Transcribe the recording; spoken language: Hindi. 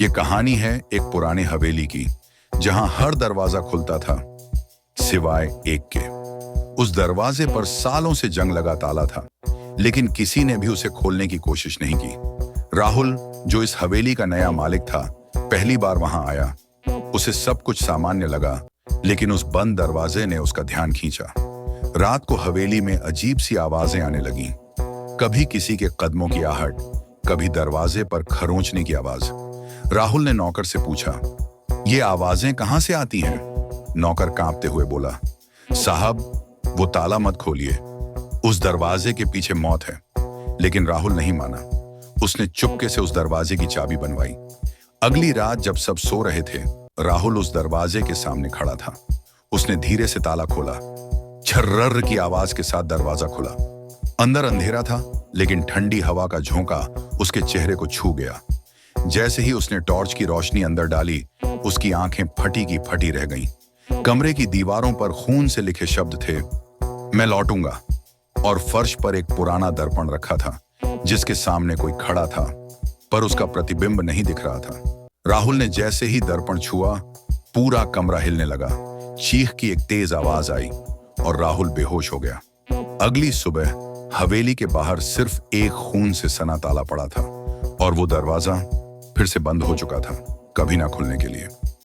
ये कहानी है एक पुरानी हवेली की, जहां हर दरवाजा खुलता था सिवाय एक के। उस दरवाजे पर सालों से जंग लगा ताला था, लेकिन किसी ने भी उसे खोलने की कोशिश नहीं की। राहुल, जो इस हवेली का नया मालिक था, पहली बार वहां आया। उसे सब कुछ सामान्य लगा, लेकिन उस बंद दरवाजे ने उसका ध्यान खींचा। रात को हवेली में अजीब सी आवाजें आने लगीं। कभी किसी के कदमों की आहट, कभी दरवाजे पर खरोंचने की आवाज। राहुल ने नौकर से पूछा, ये आवाजें कहां से आती हैं? नौकर कांपते हुए बोला, साहब, वो ताला मत खोलिए, उस दरवाजे के पीछे मौत है। लेकिन राहुल नहीं माना। उसने चुपके से उस दरवाजे की चाबी बनवाई। अगली रात जब सब सो रहे थे, राहुल उस दरवाजे के सामने खड़ा था। उसने धीरे से ताला खोला। छर्रर की आवाज के साथ दरवाजा खुला। अंदर अंधेरा था, लेकिन ठंडी हवा का झोंका उसके चेहरे को छू गया। जैसे ही उसने टॉर्च की रोशनी अंदर डाली, उसकी आंखें फटी की फटी रह गईं। कमरे की दीवारों पर खून से लिखे शब्द थे, मैं लौटूंगा। और फर्श पर एक पुराना दर्पण रखा था, जिसके सामने कोई खड़ा था, पर उसका प्रतिबिंब नहीं दिख रहा था। राहुल ने जैसे ही दर्पण छुआ, पूरा कमरा हिलने लगा। चीख की एक तेज आवाज आई और राहुल बेहोश हो गया। अगली सुबह हवेली के बाहर सिर्फ एक खून से सना ताला पड़ा था, और वो दरवाजा फिर से बंद हो चुका था, कभी ना खुलने के लिए।